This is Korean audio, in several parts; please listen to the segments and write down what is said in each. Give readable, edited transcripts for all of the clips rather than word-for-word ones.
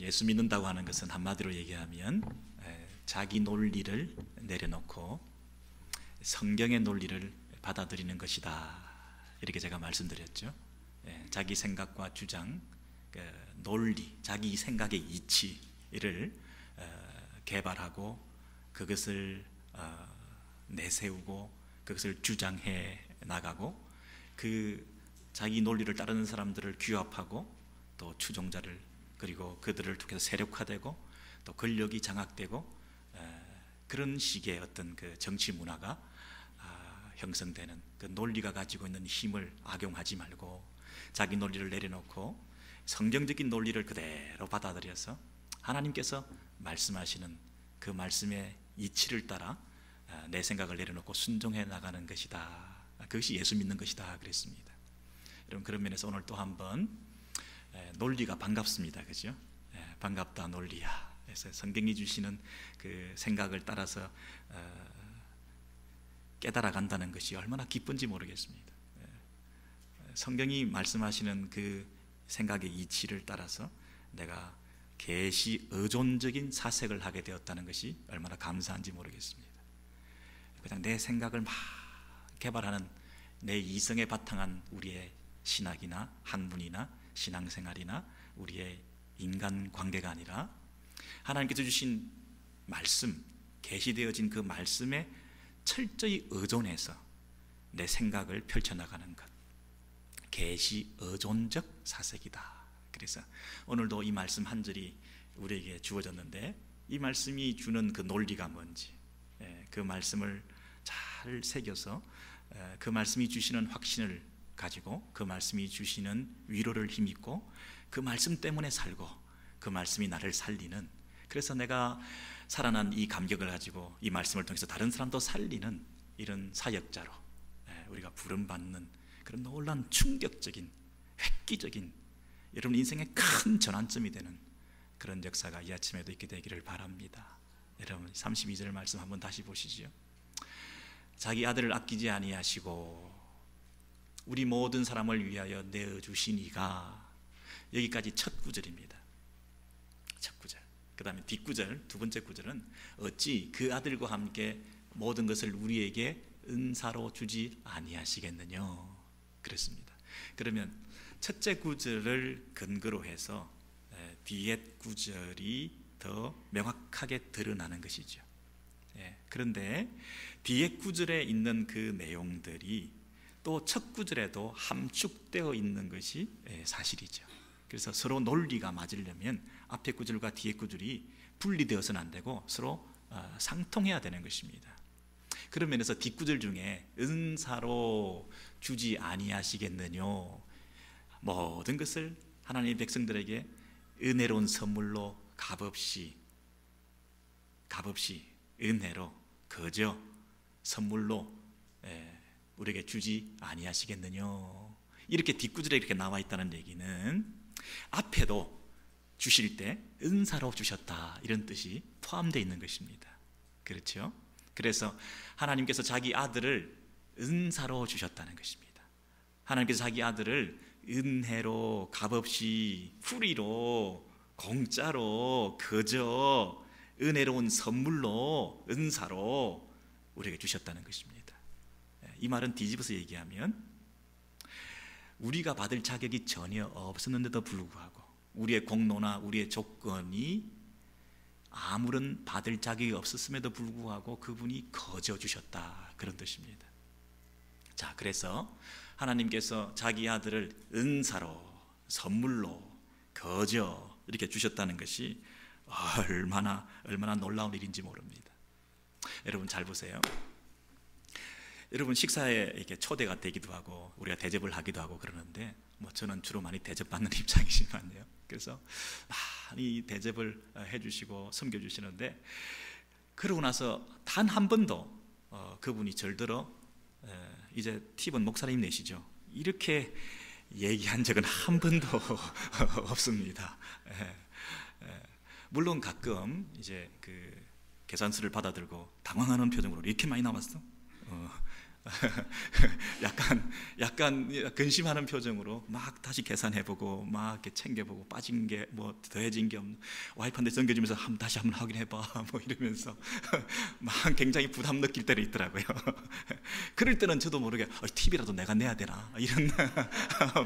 예수 믿는다고 하는 것은 한마디로 얘기하면 자기 논리를 내려놓고 성경의 논리를 받아들이는 것이다, 이렇게 제가 말씀드렸죠. 자기 생각과 주장, 논리, 자기 생각의 이치를 개발하고 그것을 내세우고 그것을 주장해 나가고, 그 자기 논리를 따르는 사람들을 규합하고 또 추종자를, 그리고 그들을 통해서 세력화되고 또 권력이 장악되고, 그런 식의 어떤 그 정치 문화가 형성되는, 그 논리가 가지고 있는 힘을 악용하지 말고 자기 논리를 내려놓고 성경적인 논리를 그대로 받아들여서 하나님께서 말씀하시는 그 말씀의 이치를 따라 내 생각을 내려놓고 순종해 나가는 것이다. 그것이 예수 믿는 것이다 그랬습니다. 여러분, 그런 면에서 오늘 또 한번 논리가 반갑습니다. 그죠? 반갑다 논리야. 그래서 성경이 주시는 그 생각을 따라서 깨달아 간다는 것이 얼마나 기쁜지 모르겠습니다. 성경이 말씀하시는 그 생각의 이치를 따라서 내가 계시 의존적인 사색을 하게 되었다는 것이 얼마나 감사한지 모르겠습니다. 그냥 내 생각을 막 개발하는, 내 이성에 바탕한 우리의 신학이나 학문이나 신앙생활이나 우리의 인간관계가 아니라 하나님께서 주신 말씀, 계시되어진 그 말씀에 철저히 의존해서 내 생각을 펼쳐나가는 것, 계시 의존적 사색이다. 그래서 오늘도 이 말씀 한 절이 우리에게 주어졌는데, 이 말씀이 주는 그 논리가 뭔지, 그 말씀을 잘 새겨서 그 말씀이 주시는 확신을 가지고 그 말씀이 주시는 위로를 힘입고 그 말씀 때문에 살고 그 말씀이 나를 살리는, 그래서 내가 살아난 이 감격을 가지고 이 말씀을 통해서 다른 사람도 살리는 이런 사역자로 우리가 부름받는 그런 놀라운 충격적인, 획기적인, 여러분 인생의 큰 전환점이 되는 그런 역사가 이 아침에도 있게 되기를 바랍니다. 여러분 32절 말씀 한번 다시 보시죠. 자기 아들을 아끼지 아니하시고 우리 모든 사람을 위하여 내어주신 이가, 여기까지 첫 구절입니다. 첫 구절. 그 다음에 뒷구절, 두 번째 구절은 어찌 그 아들과 함께 모든 것을 우리에게 은사로 주지 아니하시겠느냐 그랬습니다. 그러면 첫째 구절을 근거로 해서 뒤에 구절이 더 명확하게 드러나는 것이죠. 그런데 뒤에 구절에 있는 그 내용들이 또 첫 구절에도 함축되어 있는 것이 사실이죠. 그래서 서로 논리가 맞으려면 앞에 구절과 뒤에 구절이 분리되어서는 안 되고 서로 상통해야 되는 것입니다. 그런 면에서 뒷구절 중에 은사로 주지 아니하시겠느냐, 모든 것을 하나님의 백성들에게 은혜로운 선물로 값없이 은혜로 거저 선물로 우리에게 주지 아니하시겠느냐, 이렇게 뒷구절에 이렇게 나와 있다는 얘기는 앞에도 주실 때 은사로 주셨다, 이런 뜻이 포함되어 있는 것입니다. 그렇죠? 그래서 하나님께서 자기 아들을 은사로 주셨다는 것입니다. 하나님께서 자기 아들을 은혜로, 값없이, 프리로, 공짜로, 거저 은혜로운 선물로, 은사로 우리에게 주셨다는 것입니다. 이 말은 뒤집어서 얘기하면 우리가 받을 자격이 전혀 없었는데도 불구하고, 우리의 공로나 우리의 조건이 아무런 받을 자격이 없었음에도 불구하고 그분이 거저 주셨다, 그런 뜻입니다. 자, 그래서 하나님께서 자기 아들을 은사로, 선물로, 거저 이렇게 주셨다는 것이 얼마나 놀라운 일인지 모릅니다. 여러분 잘 보세요. 여러분 식사에 이렇게 초대가 되기도 하고 우리가 대접을 하기도 하고 그러는데, 저는 주로 많이 대접받는 입장이지만요. 그래서 많이 대접을 해주시고 섬겨주시는데, 그러고 나서 단 한 번도 그분이 절들어 이제 팁은 목사님 내시죠, 이렇게 얘기한 적은 한 번도 없습니다. 물론 가끔 이제 그 계산서를 받아들고 당황하는 표정으로 이렇게 많이 남았어? 약간 근심하는 표정으로 막 다시 계산해보고 막 이렇게 챙겨보고 빠진 게 뭐 더해진 게 없는, 와이프한테 전겨주면서 다시 한번 확인해봐 뭐 이러면서 막 굉장히 부담 느낄 때도 있더라고요. 그럴 때는 저도 모르게 TV라도 내가 내야 되나 이런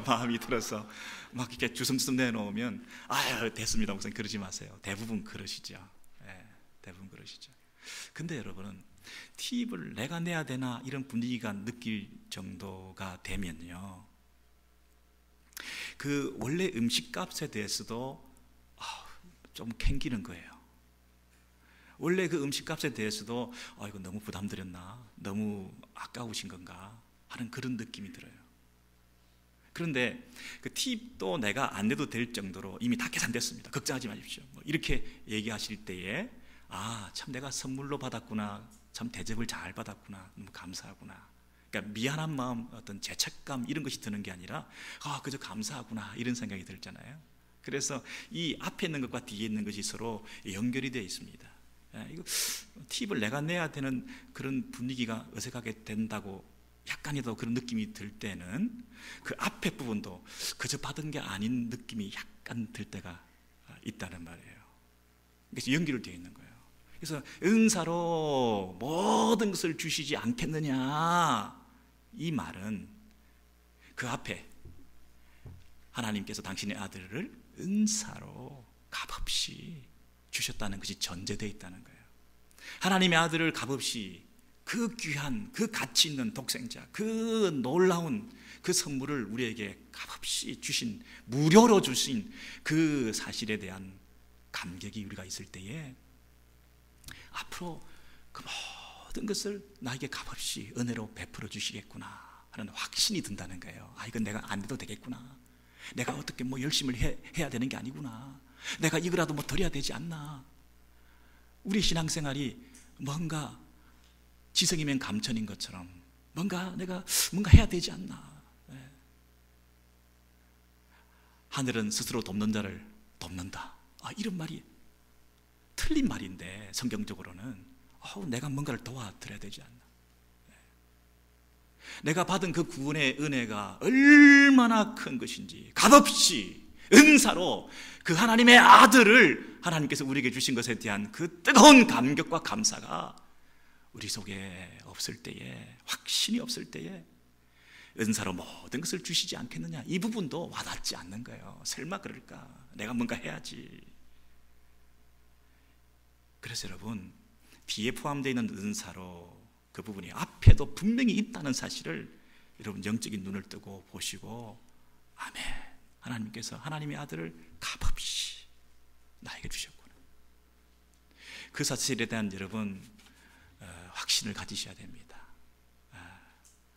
마음이 들어서 막 이렇게 주섬주섬 내놓으면 아유 됐습니다 목사님 그러지 마세요. 대부분 그러시죠. 대부분 그러시죠. 근데 여러분은 팁을 내가 내야 되나 이런 분위기가 느낄 정도가 되면요, 그 원래 음식값에 대해서도 좀 캥기는 거예요. 원래 그 음식값에 대해서도 이거 너무 부담드렸나, 너무 아까우신 건가 하는 그런 느낌이 들어요. 그런데 그 팁도 내가 안 내도 될 정도로 이미 다 계산됐습니다, 걱정하지 마십시오 뭐 이렇게 얘기하실 때에 참 내가 선물로 받았구나, 참 대접을 잘 받았구나, 너무 감사하구나, 그러니까 미안한 마음, 어떤 죄책감 이런 것이 드는 게 아니라 그저 감사하구나 이런 생각이 들잖아요. 그래서 이 앞에 있는 것과 뒤에 있는 것이 서로 연결이 되어 있습니다. 이거 팁을 내가 내야 되는 그런 분위기가 어색하게 된다고 약간이라도 그런 느낌이 들 때는 그 앞에 부분도 그저 받은 게 아닌 느낌이 약간 들 때가 있다는 말이에요. 그래서 연결되어 있는 거예요. 그래서 은사로 모든 것을 주시지 않겠느냐, 이 말은 그 앞에 하나님께서 당신의 아들을 은사로 값없이 주셨다는 것이 전제되어 있다는 거예요. 하나님의 아들을 값없이, 그 귀한, 그 가치 있는 독생자, 그 놀라운 그 선물을 우리에게 값없이 주신, 무료로 주신 그 사실에 대한 감격이 우리가 있을 때에 앞으로 그 모든 것을 나에게 값없이 은혜로 베풀어 주시겠구나 하는 확신이 든다는 거예요. 이건 내가 안 해도 되겠구나, 내가 어떻게 뭐 열심히 해야 되는 게 아니구나, 내가 이거라도 뭐 드려야 되지 않나. 우리 신앙생활이 뭔가 지성이면 감천인 것처럼 내가 뭔가 해야 되지 않나. 하늘은 스스로 돕는 자를 돕는다, 이런 말이 틀린 말인데 성경적으로는 내가 뭔가를 도와드려야 되지 않나. 내가 받은 그 구원의 은혜가 얼마나 큰 것인지 값없이 은사로 그 하나님의 아들을 하나님께서 우리에게 주신 것에 대한 그 뜨거운 감격과 감사가 우리 속에 없을 때에, 확신이 없을 때에 은사로 모든 것을 주시지 않겠느냐, 이 부분도 와닿지 않는 거예요. 설마 그럴까, 내가 뭔가 해야지. 그래서 여러분, 뒤에 포함되어 있는 은사로 그 부분이 앞에도 분명히 있다는 사실을 여러분 영적인 눈을 뜨고 보시고, 아멘, 하나님께서 하나님의 아들을 값없이 나에게 주셨구나, 그 사실에 대한 여러분 확신을 가지셔야 됩니다.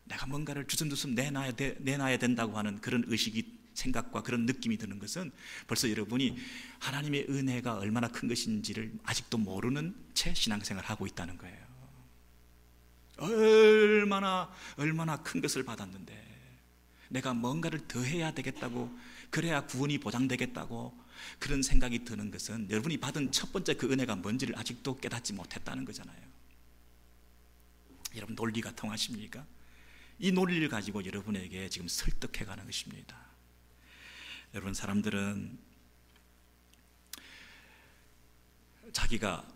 내가 뭔가를 주섬주섬 내놔야 된다고 하는 그런 의식이, 생각과 그런 느낌이 드는 것은 벌써 여러분이 하나님의 은혜가 얼마나 큰 것인지를 아직도 모르는 채 신앙생활을 하고 있다는 거예요. 얼마나 큰 것을 받았는데 내가 뭔가를 더 해야 되겠다고, 그래야 구원이 보장되겠다고 그런 생각이 드는 것은 여러분이 받은 첫 번째 그 은혜가 뭔지를 아직도 깨닫지 못했다는 거잖아요. 여러분, 논리가 통하십니까? 이 논리를 가지고 여러분에게 지금 설득해 가는 것입니다. 여러분, 사람들은 자기가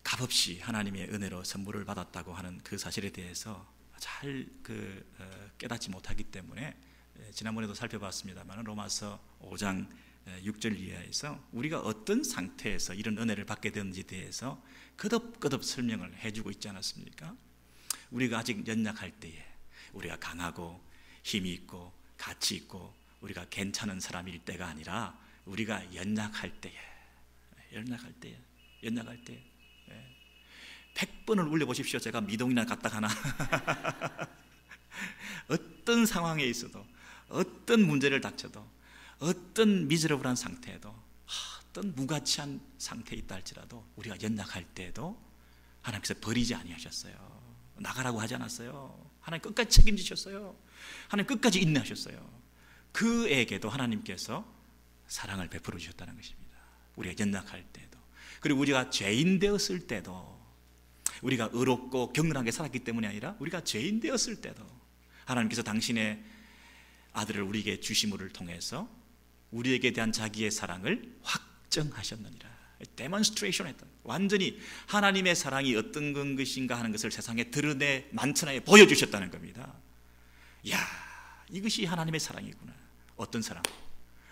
값없이 하나님의 은혜로 선물을 받았다고 하는 그 사실에 대해서 잘 깨닫지 못하기 때문에, 지난번에도 살펴봤습니다만 로마서 5장 6절 이하에서 우리가 어떤 상태에서 이런 은혜를 받게 되는지에 대해서 거듭거듭 설명을 해주고 있지 않았습니까? 우리가 아직 연약할 때에, 우리가 강하고 힘이 있고 가치 있고 우리가 괜찮은 사람일 때가 아니라 우리가 연약할 때에 100번을 울려보십시오. 제가 미동이나 갖다 가나 어떤 상황에 있어도, 어떤 문제를 닥쳐도, 어떤 미저러블한 상태에도, 어떤 무가치한 상태에 있다 할지라도 우리가 연약할 때에도 하나님께서 버리지 아니하셨어요. 나가라고 하지 않았어요. 하나님 끝까지 책임지셨어요. 하나님 끝까지 인내하셨어요. 그에게도 하나님께서 사랑을 베풀어 주셨다는 것입니다. 우리가 연약할 때도, 그리고 우리가 죄인 되었을 때도, 우리가 의롭고 경건하게 살았기 때문이 아니라 우리가 죄인 되었을 때도 하나님께서 당신의 아들을 우리에게 주심을 통해서 우리에게 대한 자기의 사랑을 확정하셨느니라. 데몬스트레이션 했던, 완전히 하나님의 사랑이 어떤 것인가 하는 것을 세상에 드러내 만천하에 보여주셨다는 겁니다. 이야, 이것이 하나님의 사랑이구나. 어떤 사랑?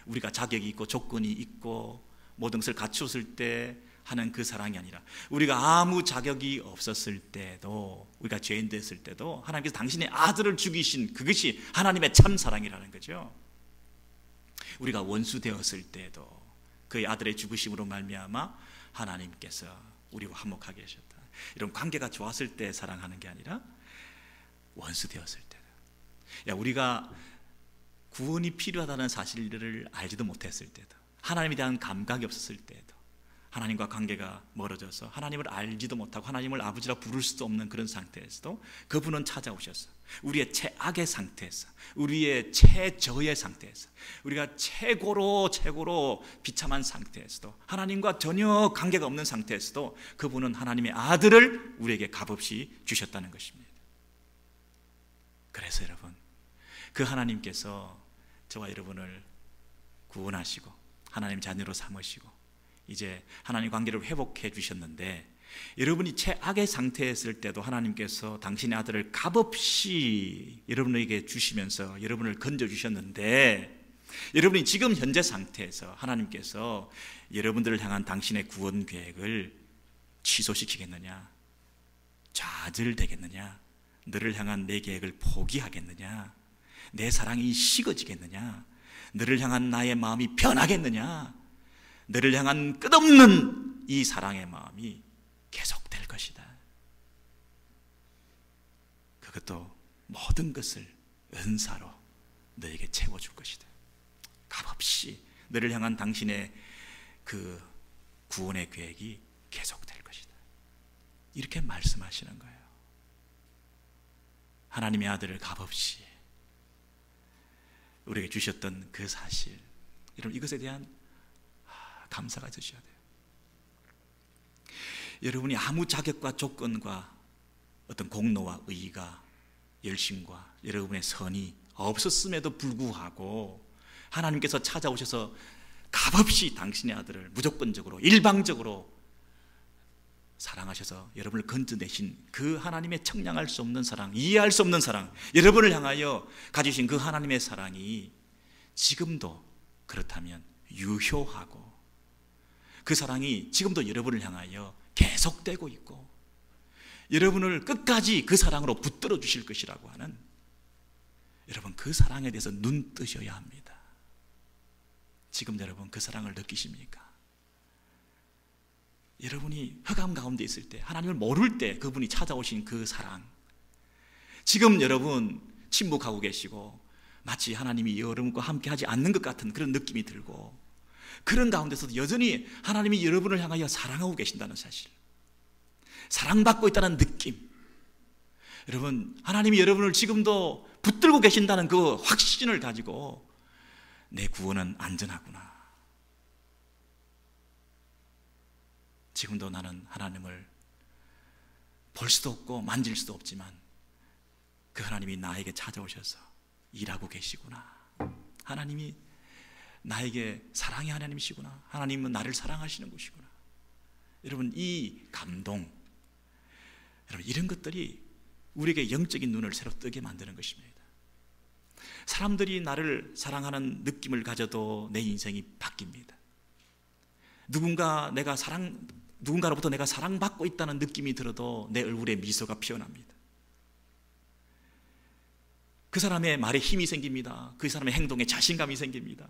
우리가 자격이 있고 조건이 있고 모든 것을 갖추었을 때 하는 그 사랑이 아니라, 우리가 아무 자격이 없었을 때도, 우리가 죄인 됐을 때도 하나님께서 당신의 아들을 죽이신 그것이 하나님의 참 사랑이라는 거죠. 우리가 원수 되었을 때도 그의 아들의 죽으심으로 말미암아 하나님께서 우리와 화목하게 하셨다. 이런 관계가 좋았을 때 사랑하는 게 아니라 원수 되었을 때다. 야, 우리가 구원이 필요하다는 사실을 알지도 못했을 때도, 하나님에 대한 감각이 없었을 때도, 하나님과 관계가 멀어져서 하나님을 알지도 못하고 하나님을 아버지라 부를 수도 없는 그런 상태에서도 그분은 찾아오셔서 우리의 최악의 상태에서, 우리의 최저의 상태에서, 우리가 최고로 비참한 상태에서도, 하나님과 전혀 관계가 없는 상태에서도 그분은 하나님의 아들을 우리에게 값없이 주셨다는 것입니다. 그래서 여러분, 그 하나님께서 저와 여러분을 구원하시고 하나님 자녀로 삼으시고 이제 하나님 관계를 회복해 주셨는데, 여러분이 최악의 상태에 있을 때도 하나님께서 당신의 아들을 값없이 여러분에게 주시면서 여러분을 건져주셨는데, 여러분이 지금 현재 상태에서 하나님께서 여러분들을 향한 당신의 구원 계획을 취소시키겠느냐, 좌절되겠느냐, 너를 향한 내 계획을 포기하겠느냐, 내 사랑이 식어지겠느냐, 너를 향한 나의 마음이 변하겠느냐, 너를 향한 끝없는 이 사랑의 마음이 계속될 것이다. 그것도 모든 것을 은사로 너에게 채워줄 것이다. 값없이 너를 향한 당신의 그 구원의 계획이 계속될 것이다. 이렇게 말씀하시는 거예요. 하나님의 아들을 값없이 우리에게 주셨던 그 사실, 여러분 이것에 대한 감사가 있으셔야 돼요. 여러분이 아무 자격과 조건과 어떤 공로와 의의가, 열심과 여러분의 선이 없었음에도 불구하고 하나님께서 찾아오셔서 값없이 당신의 아들을 무조건적으로 일방적으로 사랑하셔서 여러분을 건져내신 그 하나님의 청량할 수 없는 사랑, 이해할 수 없는 사랑, 여러분을 향하여 가지신 그 하나님의 사랑이 지금도 그렇다면 유효하고, 그 사랑이 지금도 여러분을 향하여 계속되고 있고 여러분을 끝까지 그 사랑으로 붙들어 주실 것이라고 하는, 여러분 그 사랑에 대해서 눈 뜨셔야 합니다. 지금 여러분 그 사랑을 느끼십니까? 여러분이 흑암 가운데 있을 때, 하나님을 모를 때 그분이 찾아오신 그 사랑, 지금 여러분 침묵하고 계시고 마치 하나님이 여러분과 함께 하지 않는 것 같은 그런 느낌이 들고, 그런 가운데서도 여전히 하나님이 여러분을 향하여 사랑하고 계신다는 사실, 사랑받고 있다는 느낌, 여러분 하나님이 여러분을 지금도 붙들고 계신다는 그 확신을 가지고 내 구원은 안전하구나, 지금도 나는 하나님을 볼 수도 없고 만질 수도 없지만 그 하나님이 나에게 찾아오셔서 일하고 계시구나, 하나님이 나에게 사랑의 하나님이시구나, 하나님은 나를 사랑하시는 것이구나. 여러분 이 감동, 여러분 이런 것들이 우리에게 영적인 눈을 새로 뜨게 만드는 것입니다. 사람들이 나를 사랑하는 느낌을 가져도 내 인생이 바뀝니다. 누군가로부터 내가 사랑받고 있다는 느낌이 들어도 내 얼굴에 미소가 피어납니다. 그 사람의 말에 힘이 생깁니다. 그 사람의 행동에 자신감이 생깁니다.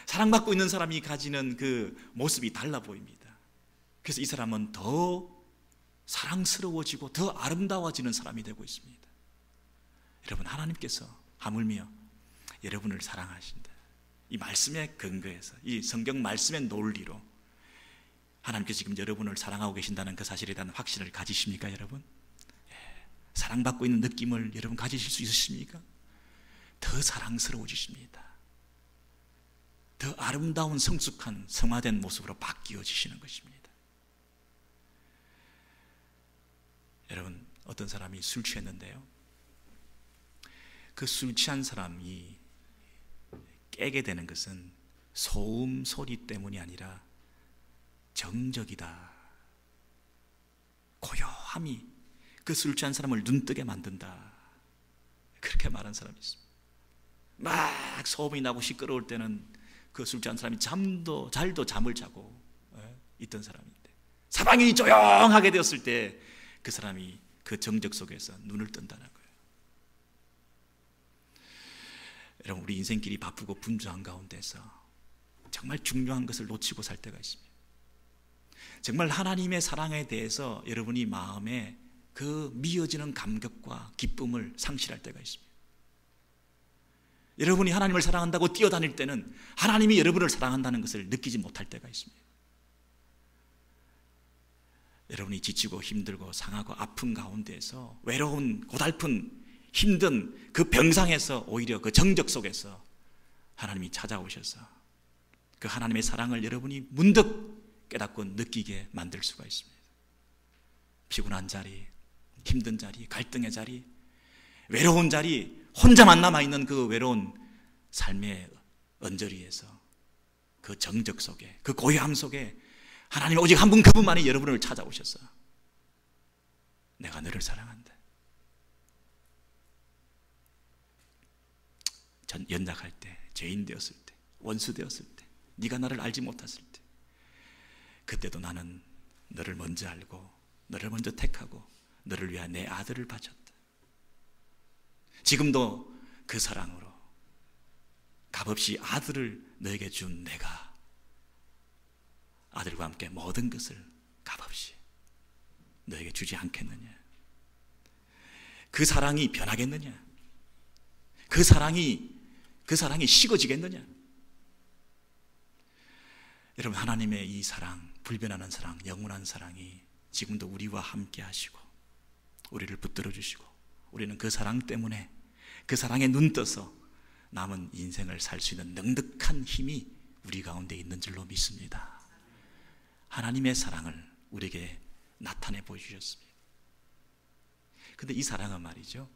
사랑받고 있는 사람이 가지는 그 모습이 달라 보입니다. 그래서 이 사람은 더 사랑스러워지고 더 아름다워지는 사람이 되고 있습니다. 여러분 하나님께서 하물며 여러분을 사랑하신다, 이 말씀의 근거에서, 이 성경 말씀의 논리로 하나님께서 지금 여러분을 사랑하고 계신다는 그 사실에 대한 확신을 가지십니까 여러분? 사랑받고 있는 느낌을 여러분 가지실 수 있으십니까? 더 사랑스러워지십니다. 더 아름다운 성숙한 성화된 모습으로 바뀌어지시는 것입니다. 여러분, 어떤 사람이 술 취했는데요, 그 술 취한 사람이 깨게 되는 것은 소음 소리 때문이 아니라 정적이다, 고요함이 그 술 취한 사람을 눈뜨게 만든다, 그렇게 말한 사람이 있습니다. 막 소음이 나고 시끄러울 때는 그 술 취한 사람이 잘도 잠을 자고 있던 사람인데, 사방이 조용하게 되었을 때 그 사람이 그 정적 속에서 눈을 뜬다는 거예요. 여러분, 우리 인생길이 바쁘고 분주한 가운데서 정말 중요한 것을 놓치고 살 때가 있습니다. 정말 하나님의 사랑에 대해서 여러분이 마음에 그 미어지는 감격과 기쁨을 상실할 때가 있습니다. 여러분이 하나님을 사랑한다고 뛰어다닐 때는 하나님이 여러분을 사랑한다는 것을 느끼지 못할 때가 있습니다. 여러분이 지치고 힘들고 상하고 아픈 가운데에서, 외로운 고달픈 힘든 그 병상에서, 오히려 그 정적 속에서 하나님이 찾아오셔서 그 하나님의 사랑을 여러분이 문득 깨닫고 느끼게 만들 수가 있습니다. 피곤한 자리, 힘든 자리, 갈등의 자리, 외로운 자리, 혼자만 남아있는 그 외로운 삶의 언저리에서, 그 정적 속에, 그 고요함 속에 하나님 오직 한 분, 그분만이 여러분을 찾아오셔서 내가 너를 사랑한다. 전 연약할 때, 죄인 되었을 때, 원수 되었을 때, 네가 나를 알지 못했을 때, 그때도 나는 너를 먼저 알고 너를 먼저 택하고 너를 위한 내 아들을 바쳤다. 지금도 그 사랑으로 값없이 아들을 너에게 준 내가 아들과 함께 모든 것을 값없이 너에게 주지 않겠느냐? 그 사랑이 변하겠느냐? 그 사랑이 식어지겠느냐? 여러분, 하나님의 이 사랑, 불변하는 사랑, 영원한 사랑이 지금도 우리와 함께 하시고 우리를 붙들어 주시고, 우리는 그 사랑 때문에, 그 사랑에 눈떠서 남은 인생을 살 수 있는 넉넉한 힘이 우리 가운데 있는 줄로 믿습니다. 하나님의 사랑을 우리에게 나타내 보여주셨습니다. 그런데 이 사랑은 말이죠,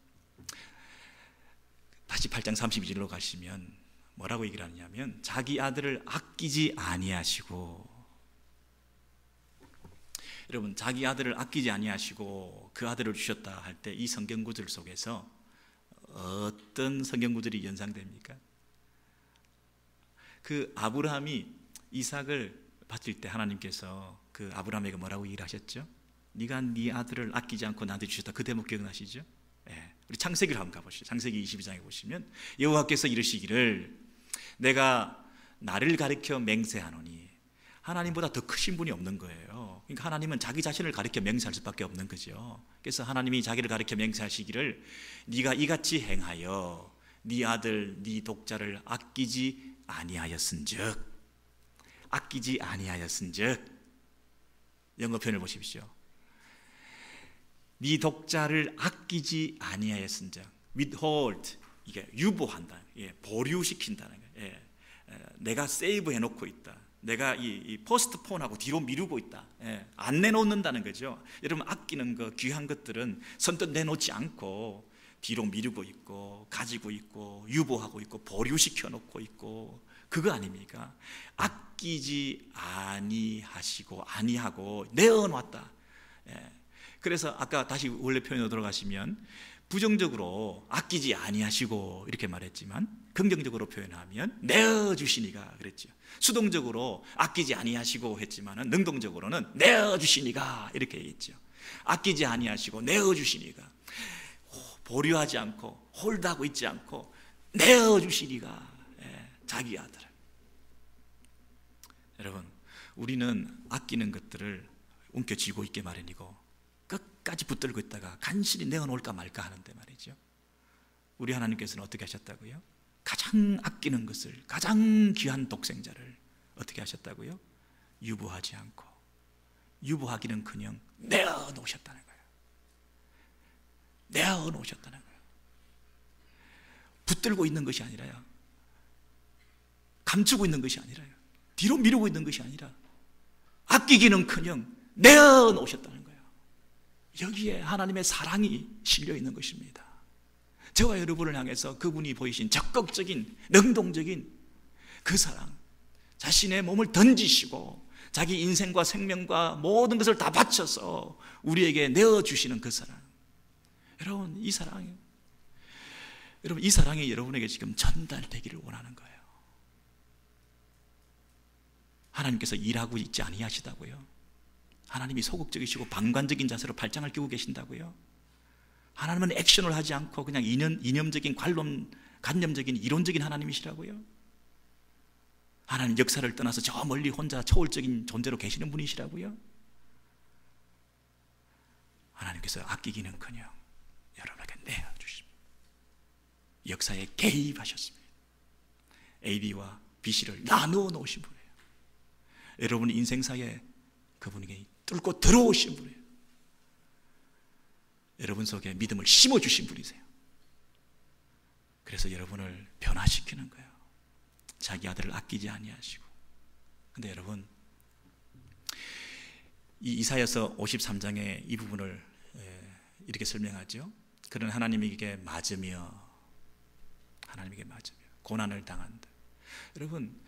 다시 8장 32절로 가시면 뭐라고 얘기를 하냐면, 자기 아들을 아끼지 아니하시고, 여러분, 자기 아들을 아끼지 아니하시고 그 아들을 주셨다 할 때 이 성경 구절 속에서 어떤 성경 구절이 연상됩니까? 그 아브라함이 이삭을 바칠 때 하나님께서 그 아브라함에게 뭐라고 얘기를 하셨죠? 네가 네 아들을 아끼지 않고 나한테 주셨다. 그 대목 기억나시죠? 네. 우리 창세기를 한번 가보시죠. 창세기 22장에 보시면 여호와께서 이르시기를 내가 나를 가리켜 맹세하노니, 하나님보다 더 크신 분이 없는 거예요. 그러니까 하나님은 자기 자신을 가리켜 맹세할 수밖에 없는 거죠. 그래서 하나님이 자기를 가리켜 맹세하시기를 네가 이같이 행하여 네 아들 네 독자를 아끼지 아니하였은즉, 아끼지 아니하였은즉, 영어 표현을 보십시오. 네 독자를 아끼지 아니하였은즉, withhold, 이게 유보한다, 보류시킨다는 거예요. 내가 세이브 해놓고 있다. 내가 이 포스트폰하고 뒤로 미루고 있다. 안 내놓는다는 거죠. 여러분, 아끼는 거, 귀한 것들은 선뜻 내놓지 않고 뒤로 미루고 있고, 가지고 있고, 유보하고 있고, 보류시켜 놓고 있고, 그거 아닙니까? 아끼지 아니하고 내어놨다. 그래서 아까 다시 원래 표현으로 돌아가시면, 부정적으로 아끼지 아니하시고 이렇게 말했지만 긍정적으로 표현하면 내어주시니가 그랬죠. 수동적으로 아끼지 아니하시고 했지만은 능동적으로는 내어주시니가 이렇게 했죠. 아끼지 아니하시고 내어주시니가, 보류하지 않고 홀드하고 있지 않고 내어주시니가, 자기 아들을. 여러분, 우리는 아끼는 것들을 움켜쥐고 있게 마련이고 끝까지 붙들고 있다가 간신히 내어놓을까 말까 하는데 말이죠, 우리 하나님께서는 어떻게 하셨다고요? 가장 아끼는 것을, 가장 귀한 독생자를 어떻게 하셨다고요? 유보하지 않고, 유보하기는커녕 내어놓으셨다는 거예요. 내어놓으셨다는 거예요. 붙들고 있는 것이 아니라요, 감추고 있는 것이 아니라요, 뒤로 미루고 있는 것이 아니라 아끼기는커녕 내어놓으셨다는 거예요. 여기에 하나님의 사랑이 실려 있는 것입니다. 저와 여러분을 향해서 그분이 보이신 적극적인 능동적인 그 사랑, 자신의 몸을 던지시고 자기 인생과 생명과 모든 것을 다 바쳐서 우리에게 내어주시는 그 사랑. 여러분, 이 사랑이 여러분에게 지금 전달되기를 원하는 거예요. 하나님께서 일하고 있지 아니하시다고요? 하나님이 소극적이시고 방관적인 자세로 발장을 끼고 계신다고요? 하나님은 액션을 하지 않고 그냥 이념적인 관념적인 이론적인 하나님이시라고요? 하나님 역사를 떠나서 저 멀리 혼자 초월적인 존재로 계시는 분이시라고요? 하나님께서 아끼기는커녕 여러분에게 내어주십니다. 역사에 개입하셨습니다. AB와 BC를 나누어 놓으신 분이에요. 여러분 인생사에 그분에게 뚫고 들어오신 분이에요. 여러분 속에 믿음을 심어주신 분이세요. 그래서 여러분을 변화시키는 거예요. 자기 아들을 아끼지 아니하시고. 근데 여러분, 이 이사야서 53장의 이 부분을 이렇게 설명하죠. 그는 하나님에게 맞으며 고난을 당한다. 여러분,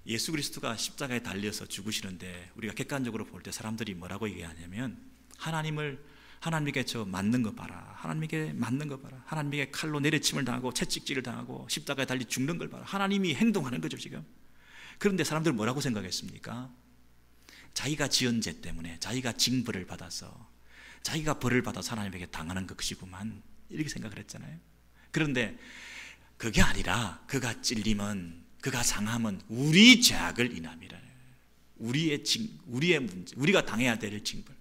예수 그리스도가 십자가에 달려서 죽으시는데 우리가 객관적으로 볼 때 사람들이 뭐라고 얘기하냐면 하나님에게 저 맞는 거 봐라, 하나님에게 맞는 거 봐라, 하나님에게 칼로 내리침을 당하고 채찍질을 당하고 십자가에 달려 죽는 걸 봐라, 하나님이 행동하는 거죠 지금. 그런데 사람들은 뭐라고 생각했습니까? 자기가 지은 죄 때문에 자기가 징벌을 받아서 자기가 벌을 받아서 하나님에게 당하는 것이구만, 이렇게 생각을 했잖아요. 그런데 그게 아니라 그가 찔림은, 그가 상함은 우리 죄악을 인함이라. 우리의 문제, 우리가 당해야 될 징벌.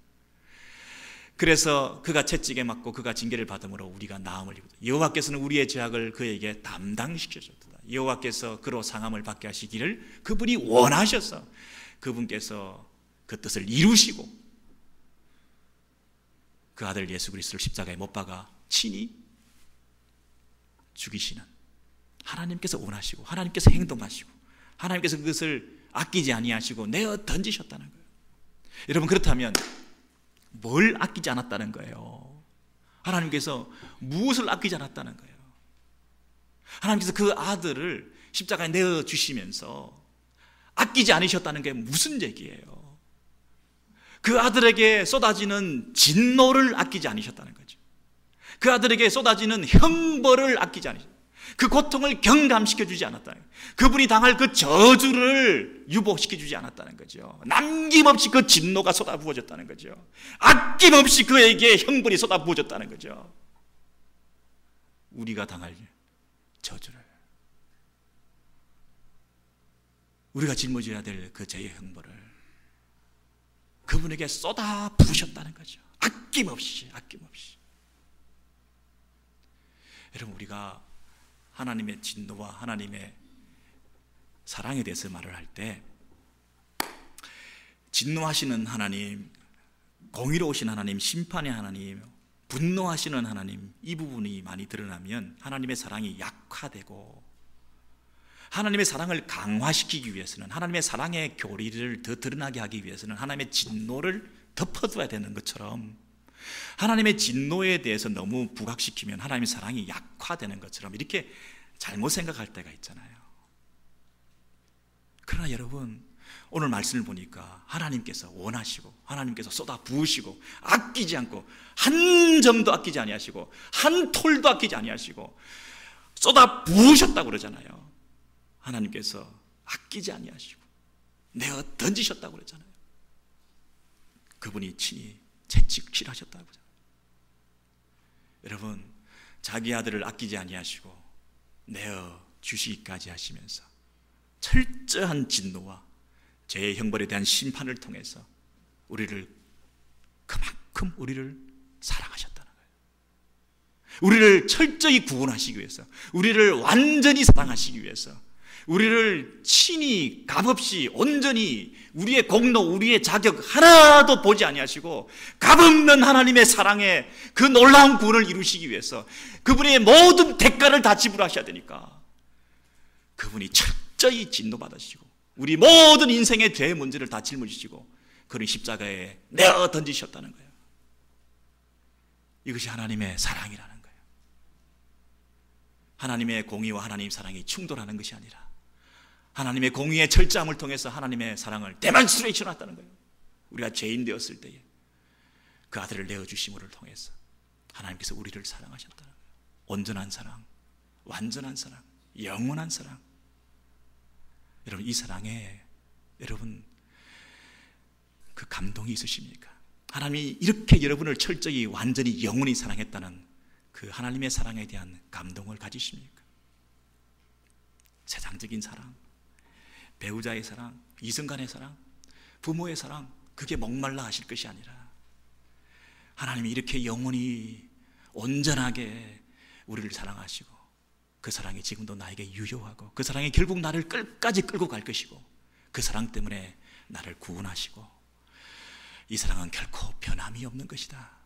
그래서 그가 채찍에 맞고 그가 징계를 받음으로 우리가 나음을 입었다. 여호와께서는 우리의 죄악을 그에게 담당시켜줬다. 여호와께서 그로 상함을 받게 하시기를 그분이 원하셔서 그분께서 그 뜻을 이루시고 그 아들 예수 그리스도를 십자가에 못 박아 친히 죽이시는 하나님께서 원하시고 하나님께서 행동하시고 하나님께서 그것을 아끼지 아니하시고 내어 던지셨다는 거예요. 여러분, 그렇다면 뭘 아끼지 않았다는 거예요? 하나님께서 무엇을 아끼지 않았다는 거예요? 하나님께서 그 아들을 십자가에 내어주시면서 아끼지 않으셨다는 게 무슨 얘기예요? 그 아들에게 쏟아지는 진노를 아끼지 않으셨다는 거죠. 그 아들에게 쏟아지는 형벌을 아끼지 않으셨다는 거예요. 그 고통을 경감시켜주지 않았다는 거예요. 그분이 당할 그 저주를 유복시켜주지 않았다는 거죠. 남김없이 그 진노가 쏟아부어졌다는 거죠. 아낌없이 그에게 형벌이 쏟아부어졌다는 거죠. 우리가 당할 저주를, 우리가 짊어져야 될 그 죄의 형벌을 그분에게 쏟아부으셨다는 거죠. 아낌없이. 여러분, 우리가 하나님의 진노와 하나님의 사랑에 대해서 말을 할 때 진노하시는 하나님, 공의로우신 하나님, 심판의 하나님, 분노하시는 하나님, 이 부분이 많이 드러나면 하나님의 사랑이 약화되고 하나님의 사랑을 강화시키기 위해서는, 하나님의 사랑의 교리를 더 드러나게 하기 위해서는 하나님의 진노를 덮어둬야 되는 것처럼 하나님의 진노에 대해서 너무 부각시키면 하나님의 사랑이 약화되는 것처럼 이렇게 잘못 생각할 때가 있잖아요. 그러나 여러분, 오늘 말씀을 보니까 하나님께서 원하시고 하나님께서 쏟아 부으시고 아끼지 않고 한 점도 아끼지 아니하시고 한 톨도 아끼지 아니하시고 쏟아 부으셨다고 그러잖아요. 하나님께서 아끼지 아니하시고 내어 던지셨다고 그러잖아요. 그분이 친히 채찍질하셨다고 하잖아요. 여러분, 자기 아들을 아끼지 아니하시고 내어 주시기까지 하시면서 철저한 진노와 죄의 형벌에 대한 심판을 통해서 그만큼 우리를 사랑하셨다는 거예요. 우리를 철저히 구원하시기 위해서, 우리를 완전히 사랑하시기 위해서, 우리를 친히 값없이 온전히 우리의 공로, 우리의 자격 하나도 보지 아니하시고 값없는 하나님의 사랑에 그 놀라운 구원을 이루시기 위해서 그분의 모든 대가를 다 지불하셔야 되니까 그분이 철저히 진노받으시고 우리 모든 인생의 죄의 문제를 다 짊어지시고 그를 십자가에 내어 던지셨다는 거예요. 이것이 하나님의 사랑이라는 거예요. 하나님의 공의와 하나님의 사랑이 충돌하는 것이 아니라 하나님의 공의의 철저함을 통해서 하나님의 사랑을 데몬스트레이션 했다는 거예요. 우리가 죄인 되었을 때에 그 아들을 내어주심을 통해서 하나님께서 우리를 사랑하셨다는 거예요. 온전한 사랑, 완전한 사랑, 영원한 사랑. 여러분, 이 사랑에 여러분 그 감동이 있으십니까? 하나님이 이렇게 여러분을 철저히 완전히 영원히 사랑했다는 그 하나님의 사랑에 대한 감동을 가지십니까? 세상적인 사랑, 배우자의 사랑, 이성간의 사랑, 부모의 사랑, 그게 목말라 하실 것이 아니라 하나님이 이렇게 영원히 온전하게 우리를 사랑하시고 그 사랑이 지금도 나에게 유효하고 그 사랑이 결국 나를 끝까지 끌고 갈 것이고 그 사랑 때문에 나를 구원하시고 이 사랑은 결코 변함이 없는 것이다.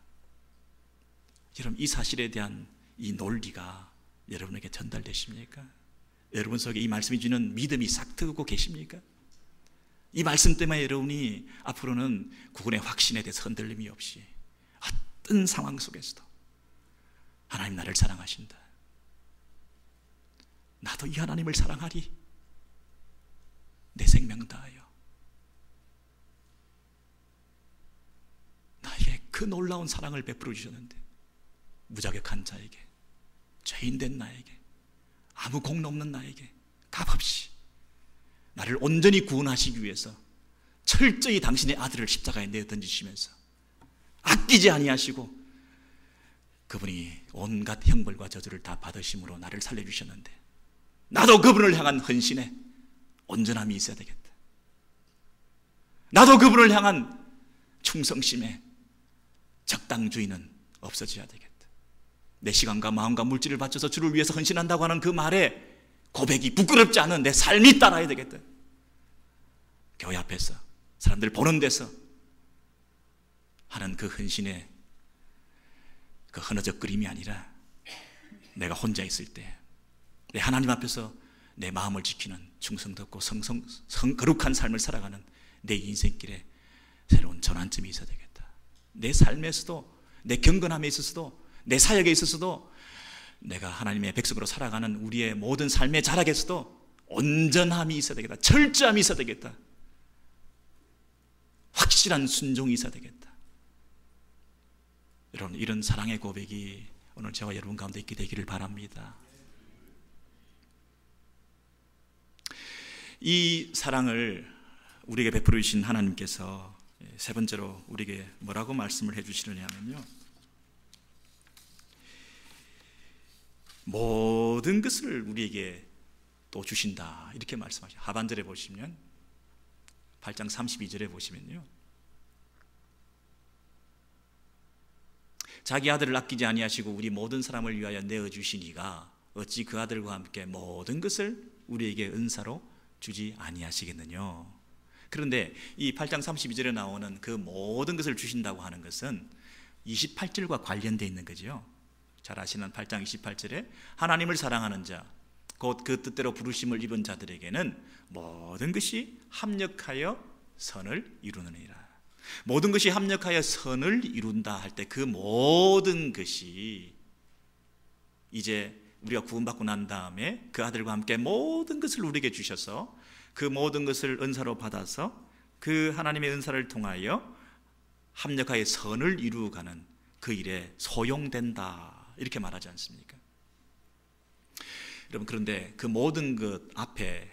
여러분, 이 사실에 대한 이 논리가 여러분에게 전달되십니까? 여러분 속에 이 말씀이 주는 믿음이 싹트고 계십니까? 이 말씀 때문에 여러분이 앞으로는 구원의 확신에 대해서 흔들림이 없이 어떤 상황 속에서도 하나님 나를 사랑하신다, 나도 이 하나님을 사랑하리, 내 생명 다하여 나에게 그 놀라운 사랑을 베풀어 주셨는데 무자격한 자에게, 죄인된 나에게, 아무 공로 없는 나에게 값없이 나를 온전히 구원하시기 위해서 철저히 당신의 아들을 십자가에 내어 던지시면서 아끼지 아니하시고 그분이 온갖 형벌과 저주를 다 받으심으로 나를 살려주셨는데 나도 그분을 향한 헌신에 온전함이 있어야 되겠다. 나도 그분을 향한 충성심에 적당주의는 없어져야 되겠다. 내 시간과 마음과 물질을 바쳐서 주를 위해서 헌신한다고 하는 그 말에 고백이 부끄럽지 않은 내 삶이 따라야 되겠다. 교회 앞에서 사람들 보는 데서 하는 그 헌신의 그 흐느적거림이 아니라 내가 혼자 있을 때 내 하나님 앞에서 내 마음을 지키는 충성되고 거룩한 삶을 살아가는 내 인생길에 새로운 전환점이 있어야 되겠다. 내 삶에서도, 내 경건함에 있어서도, 내 사역에 있어서도, 내가 하나님의 백성으로 살아가는 우리의 모든 삶의 자락에서도 온전함이 있어야 되겠다. 철저함이 있어야 되겠다. 확실한 순종이 있어야 되겠다. 여러분, 이런 사랑의 고백이 오늘 저와 여러분 가운데 있게 되기를 바랍니다. 이 사랑을 우리에게 베풀어 주신 하나님께서 세 번째로 우리에게 뭐라고 말씀을 해주시느냐면요, 모든 것을 우리에게 또 주신다, 이렇게 말씀하셔요. 하반절에 보시면 8장 32절에 보시면요, 자기 아들을 아끼지 아니하시고 우리 모든 사람을 위하여 내어주신 이가 어찌 그 아들과 함께 모든 것을 우리에게 은사로 주지 아니하시겠느냐. 그런데 이 8장 32절에 나오는 그 모든 것을 주신다고 하는 것은 28절과 관련되어 있는 거죠. 잘 아시는 8장 28절에 하나님을 사랑하는 자, 곧 그 뜻대로 부르심을 입은 자들에게는 모든 것이 합력하여 선을 이루느니라. 모든 것이 합력하여 선을 이룬다 할 때 그 모든 것이 이제 우리가 구원받고 난 다음에 그 아들과 함께 모든 것을 우리에게 주셔서 그 모든 것을 은사로 받아서 그 하나님의 은사를 통하여 합력하여 선을 이루어가는 그 일에 소용된다, 이렇게 말하지 않습니까? 여러분, 그런데 그 모든 것 앞에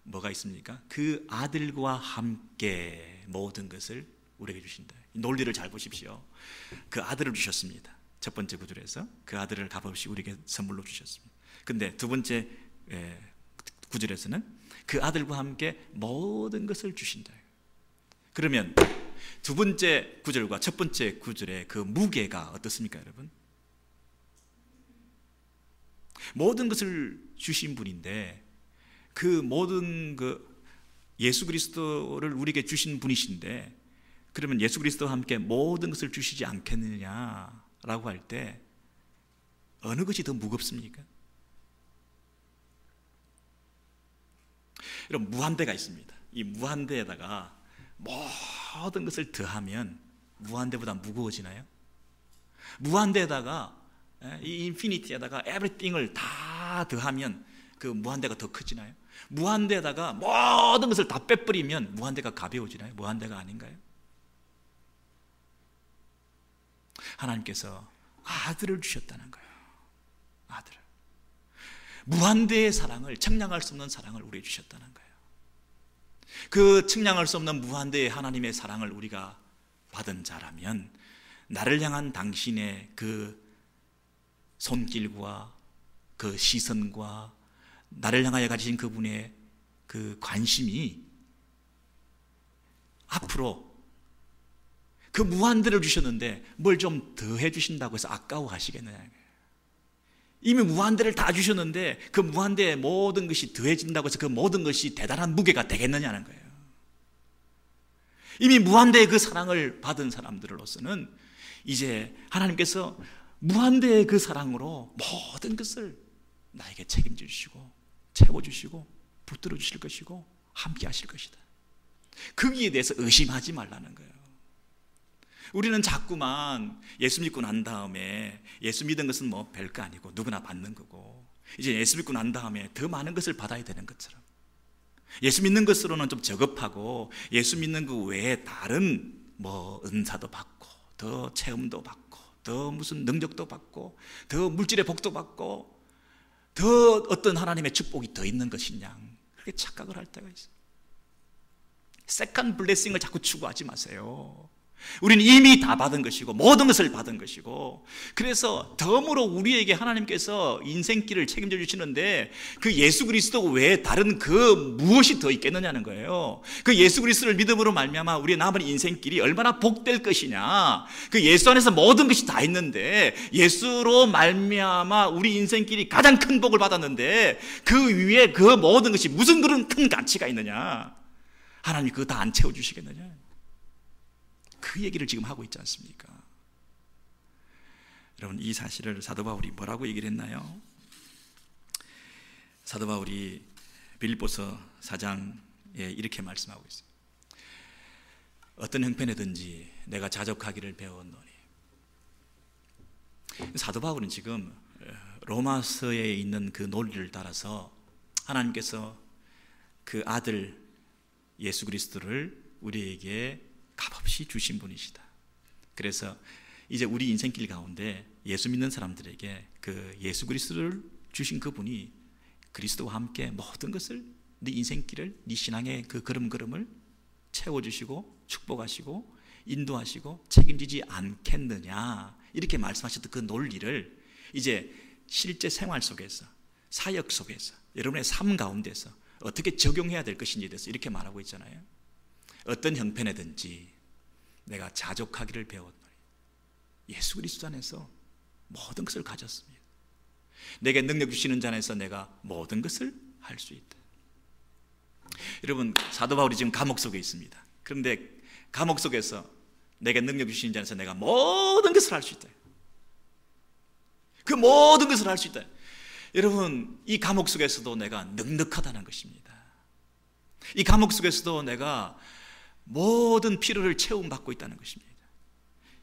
뭐가 있습니까? 그 아들과 함께 모든 것을 우리에게 주신다. 논리를 잘 보십시오. 그 아들을 주셨습니다. 첫 번째 구절에서 그 아들을 값없이 우리에게 선물로 주셨습니다. 근데 두 번째 구절에서는 그 아들과 함께 모든 것을 주신다. 그러면 두 번째 구절과 첫 번째 구절의 그 무게가 어떻습니까, 여러분? 모든 것을 주신 분인데 그 모든 그 예수 그리스도를 우리에게 주신 분이신데, 그러면 예수 그리스도와 함께 모든 것을 주시지 않겠느냐라고 할 때 어느 것이 더 무겁습니까? 여러분, 무한대가 있습니다. 이 무한대에다가 모든 것을 더하면 무한대보다 무거워지나요? 무한대에다가 이 인피니티에다가 everything을 다 더하면 그 무한대가 더 커지나요? 무한대에다가 모든 것을 다 빼버리면 무한대가 가벼워지나요? 무한대가 아닌가요? 하나님께서 아들을 주셨다는 거예요. 아들을. 무한대의 사랑을, 측량할 수 없는 사랑을 우리에게 주셨다는 거예요. 그 측량할 수 없는 무한대의 하나님의 사랑을 우리가 받은 자라면 나를 향한 당신의 그 손길과 그 시선과 나를 향하여 가지신 그분의 그 관심이 앞으로 그 무한대를 주셨는데 뭘 좀 더해 주신다고 해서 아까워하시겠느냐. 이미 무한대를 다 주셨는데 그 무한대의 모든 것이 더해진다고 해서 그 모든 것이 대단한 무게가 되겠느냐는 거예요. 이미 무한대의 그 사랑을 받은 사람들로서는 이제 하나님께서 무한대의 그 사랑으로 모든 것을 나에게 책임져 주시고 채워주시고 붙들어 주실 것이고 함께 하실 것이다. 거기에 대해서 의심하지 말라는 거예요. 우리는 자꾸만 예수 믿고 난 다음에 예수 믿은 것은 뭐 별거 아니고 누구나 받는 거고 이제 예수 믿고 난 다음에 더 많은 것을 받아야 되는 것처럼 예수 믿는 것으로는 좀 저급하고 예수 믿는 그 외에 다른 뭐 은사도 받고 더 체험도 받고 더 무슨 능력도 받고 더 물질의 복도 받고 더 어떤 하나님의 축복이 더 있는 것이냐 그렇게 착각을 할 때가 있어요. 세컨 블레싱을 자꾸 추구하지 마세요. 우리는 이미 다 받은 것이고 모든 것을 받은 것이고 그래서 덤으로 우리에게 하나님께서 인생길을 책임져 주시는데 그 예수 그리스도 외에 다른 그 무엇이 더 있겠느냐는 거예요. 그 예수 그리스도를 믿음으로 말미암아 우리의 남은 인생길이 얼마나 복될 것이냐. 그 예수 안에서 모든 것이 다 있는데 예수로 말미암아 우리 인생길이 가장 큰 복을 받았는데 그 위에 그 모든 것이 무슨 그런 큰 가치가 있느냐. 하나님이 그거 다 안 채워주시겠느냐. 그 얘기를 지금 하고 있지 않습니까? 여러분 이 사실을 사도 바울이 뭐라고 얘기를 했나요? 사도 바울이 빌립보서 4장에 이렇게 말씀하고 있어요. 어떤 형편이든지 내가 자족하기를 배웠노니. 사도 바울은 지금 로마서에 있는 그 논리를 따라서 하나님께서 그 아들 예수 그리스도를 우리에게 값없이 주신 분이시다. 그래서 이제 우리 인생길 가운데 예수 믿는 사람들에게 그 예수 그리스도를 주신 그분이 그리스도와 함께 모든 것을 네 인생길을 네 신앙의 그 걸음걸음을 채워주시고 축복하시고 인도하시고 책임지지 않겠느냐 이렇게 말씀하셨던 그 논리를 이제 실제 생활 속에서 사역 속에서 여러분의 삶 가운데서 어떻게 적용해야 될 것인지에 대해서 이렇게 말하고 있잖아요. 어떤 형편에든지 내가 자족하기를 배웠노니 예수 그리스도 안에서 모든 것을 가졌습니다. 내게 능력 주시는 자 안에서 내가 모든 것을 할 수 있다. 여러분 사도 바울이 지금 감옥 속에 있습니다. 그런데 감옥 속에서 내게 능력 주시는 자 안에서 내가 모든 것을 할 수 있다. 그 모든 것을 할 수 있다. 여러분 이 감옥 속에서도 내가 넉넉하다는 것입니다. 이 감옥 속에서도 내가 모든 필요를 채움받고 있다는 것입니다.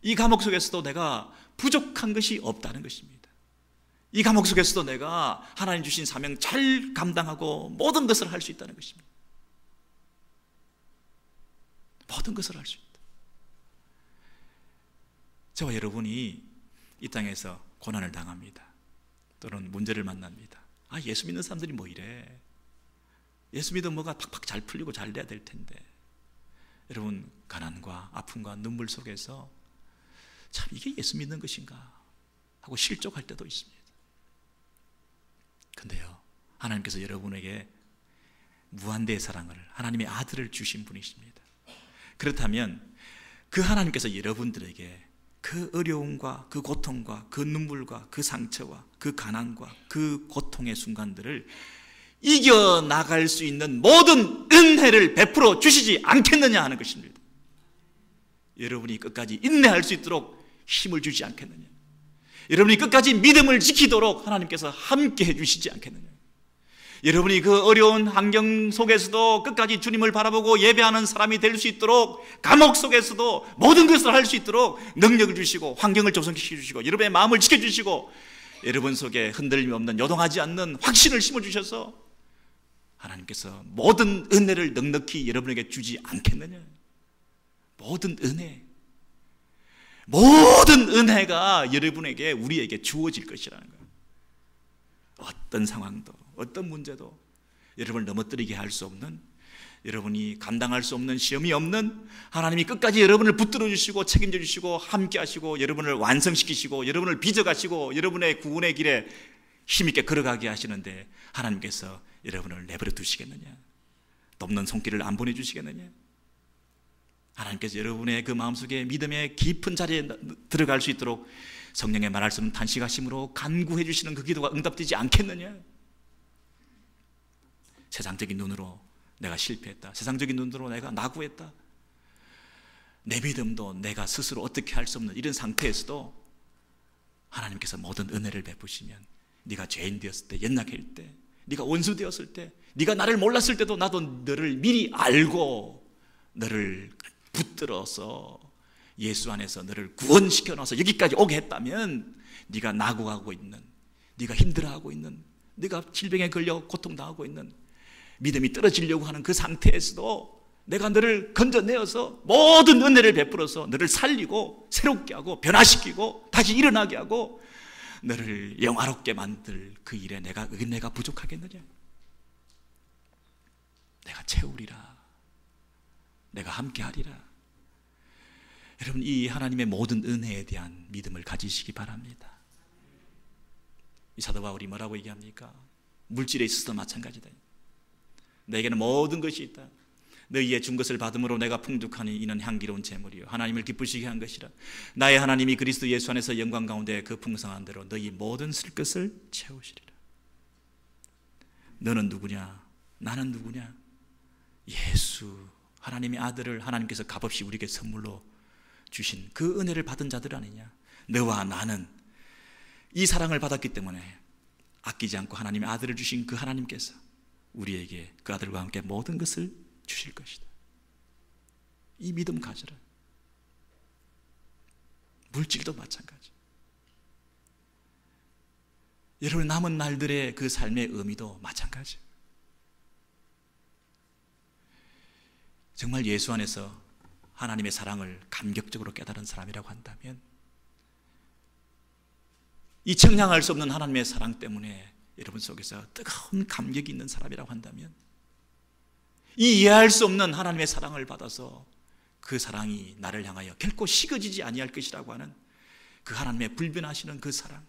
이 감옥 속에서도 내가 부족한 것이 없다는 것입니다. 이 감옥 속에서도 내가 하나님 주신 사명 잘 감당하고 모든 것을 할 수 있다는 것입니다. 모든 것을 할 수 있다. 저와 여러분이 이 땅에서 고난을 당합니다. 또는 문제를 만납니다. 아, 예수 믿는 사람들이 뭐 이래? 예수 믿으면 뭐가 팍팍 잘 풀리고 잘 돼야 될 텐데. 여러분 가난과 아픔과 눈물 속에서 참 이게 예수 믿는 것인가 하고 실족할 때도 있습니다. 근데요 하나님께서 여러분에게 무한대의 사랑을 하나님의 아들을 주신 분이십니다. 그렇다면 그 하나님께서 여러분들에게 그 어려움과 그 고통과 그 눈물과 그 상처와 그 가난과 그 고통의 순간들을 이겨나갈 수 있는 모든 은혜를 베풀어 주시지 않겠느냐 하는 것입니다. 여러분이 끝까지 인내할 수 있도록 힘을 주지 않겠느냐. 여러분이 끝까지 믿음을 지키도록 하나님께서 함께 해주시지 않겠느냐. 여러분이 그 어려운 환경 속에서도 끝까지 주님을 바라보고 예배하는 사람이 될 수 있도록, 감옥 속에서도 모든 것을 할 수 있도록 능력을 주시고 환경을 조성시켜 주시고 여러분의 마음을 지켜주시고 여러분 속에 흔들림이 없는, 요동하지 않는 확신을 심어주셔서 하나님께서 모든 은혜를 넉넉히 여러분에게 주지 않겠느냐. 모든 은혜가 여러분에게, 우리에게 주어질 것이라는 거예요. 어떤 상황도, 어떤 문제도 여러분을 넘어뜨리게 할 수 없는, 여러분이 감당할 수 없는, 시험이 없는, 하나님이 끝까지 여러분을 붙들어 주시고 책임져 주시고 함께 하시고 여러분을 완성시키시고 여러분을 빚어가시고 여러분의 구원의 길에 힘있게 걸어가게 하시는데 하나님께서 여러분을 내버려 두시겠느냐? 돕는 손길을 안 보내주시겠느냐? 하나님께서 여러분의 그 마음속에 믿음의 깊은 자리에 들어갈 수 있도록 성령의 말할 수 없는 탄식하심으로 간구해 주시는 그 기도가 응답되지 않겠느냐? 세상적인 눈으로 내가 실패했다, 세상적인 눈으로 내가 낙오했다, 내 믿음도 내가 스스로 어떻게 할 수 없는 이런 상태에서도 하나님께서 모든 은혜를 베푸시면, 네가 죄인 되었을 때, 연약할 때, 네가 원수 되었을 때, 네가 나를 몰랐을 때도 나도 너를 미리 알고 너를 붙들어서 예수 안에서 너를 구원시켜 놔서 여기까지 오게 했다면, 네가 낙오하고 있는, 네가 힘들어하고 있는, 네가 질병에 걸려 고통당하고 있는, 믿음이 떨어지려고 하는 그 상태에서도 내가 너를 건져내어서 모든 은혜를 베풀어서 너를 살리고 새롭게 하고 변화시키고 다시 일어나게 하고 너를 영화롭게 만들 그 일에 내가 은혜가 부족하겠느냐? 내가 채우리라, 내가 함께하리라. 여러분, 이 하나님의 모든 은혜에 대한 믿음을 가지시기 바랍니다. 이 사도 바울이 뭐라고 얘기합니까? 물질에 있어서도 마찬가지다. 너에게는 모든 것이 있다. 너희의 준 것을 받음으로 내가 풍족하니 이는 향기로운 제물이요 하나님을 기쁘시게 한 것이라. 나의 하나님이 그리스도 예수 안에서 영광 가운데 그 풍성한 대로 너희 모든 쓸 것을 채우시리라. 너는 누구냐? 나는 누구냐? 예수, 하나님의 아들을 하나님께서 값없이 우리에게 선물로 주신 그 은혜를 받은 자들 아니냐? 너와 나는 이 사랑을 받았기 때문에 아끼지 않고 하나님의 아들을 주신 그 하나님께서 우리에게 그 아들과 함께 모든 것을 주실 것이다. 이 믿음 가져라. 물질도 마찬가지. 여러분, 남은 날들의 그 삶의 의미도 마찬가지. 정말 예수 안에서 하나님의 사랑을 감격적으로 깨달은 사람이라고 한다면, 이 청량할 수 없는 하나님의 사랑 때문에 여러분 속에서 뜨거운 감격이 있는 사람이라고 한다면, 이 이해할 수 없는 하나님의 사랑을 받아서 그 사랑이 나를 향하여 결코 식어지지 아니할 것이라고 하는 그 하나님의 불변하시는 그 사랑,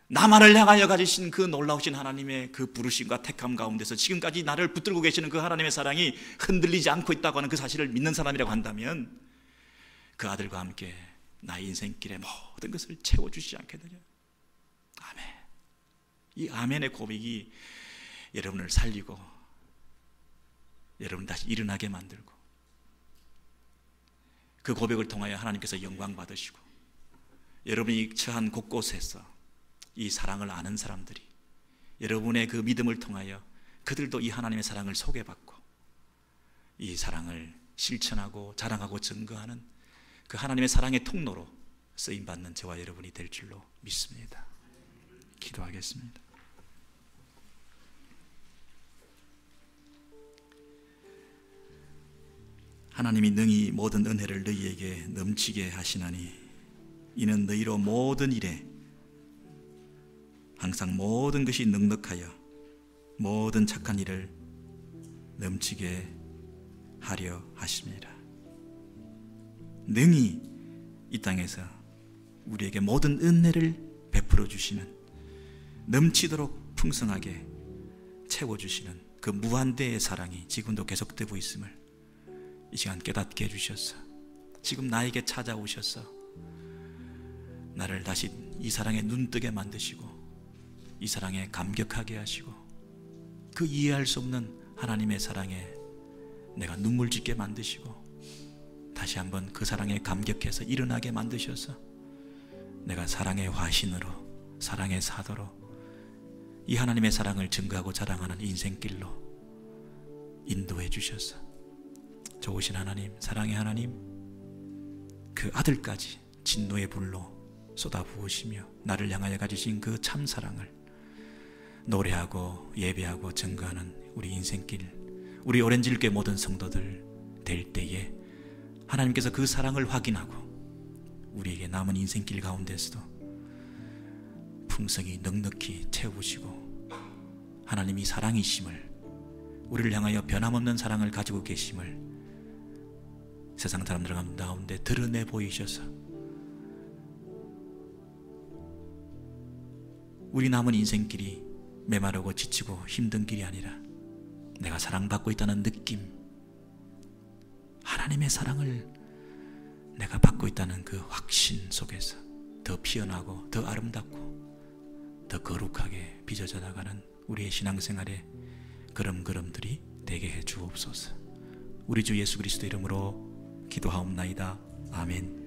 나만을 향하여 가지신 그 놀라우신 하나님의 그 부르심과 택함 가운데서 지금까지 나를 붙들고 계시는 그 하나님의 사랑이 흔들리지 않고 있다고 하는 그 사실을 믿는 사람이라고 한다면, 그 아들과 함께 나의 인생길에 모든 것을 채워주시지 않겠느냐? 아멘. 이 아멘의 고백이 여러분을 살리고 여러분 다시 일어나게 만들고, 그 고백을 통하여 하나님께서 영광 받으시고, 여러분이 처한 곳곳에서 이 사랑을 아는 사람들이 여러분의 그 믿음을 통하여 그들도 이 하나님의 사랑을 소개받고 이 사랑을 실천하고 자랑하고 증거하는 그 하나님의 사랑의 통로로 쓰임받는 저와 여러분이 될 줄로 믿습니다. 기도하겠습니다. 하나님이 능히 모든 은혜를 너희에게 넘치게 하시나니 이는 너희로 모든 일에 항상 모든 것이 넉넉하여 모든 착한 일을 넘치게 하려 하십니다. 능히 이 땅에서 우리에게 모든 은혜를 베풀어 주시는, 넘치도록 풍성하게 채워주시는 그 무한대의 사랑이 지금도 계속되고 있음을 이 시간 깨닫게 해주셔서 지금 나에게 찾아오셔서 나를 다시 이 사랑에 눈뜨게 만드시고 이 사랑에 감격하게 하시고 그 이해할 수 없는 하나님의 사랑에 내가 눈물 짓게 만드시고 다시 한번 그 사랑에 감격해서 일어나게 만드셔서 내가 사랑의 화신으로, 사랑의 사도로 이 하나님의 사랑을 증거하고 자랑하는 인생길로 인도해 주셔서 좋으신 하나님, 사랑의 하나님, 그 아들까지 진노의 불로 쏟아부으시며 나를 향하여 가지신 그 참 사랑을 노래하고 예배하고 증거하는 우리 인생길, 우리 오렌지일교회 모든 성도들 될 때에 하나님께서 그 사랑을 확인하고 우리에게 남은 인생길 가운데서도 풍성히 넉넉히 채우시고 하나님이 사랑이심을, 우리를 향하여 변함없는 사랑을 가지고 계심을 세상 사람들 가운데 드러내 보이셔서 우리 남은 인생길이 메마르고 지치고 힘든 길이 아니라 내가 사랑받고 있다는 느낌, 하나님의 사랑을 내가 받고 있다는 그 확신 속에서 더 피어나고 더 아름답고 더 거룩하게 빚어져 나가는 우리의 신앙생활의 걸음걸음들이 되게 해 주옵소서. 우리 주 예수 그리스도 이름으로 기도하옵나이다. 아멘.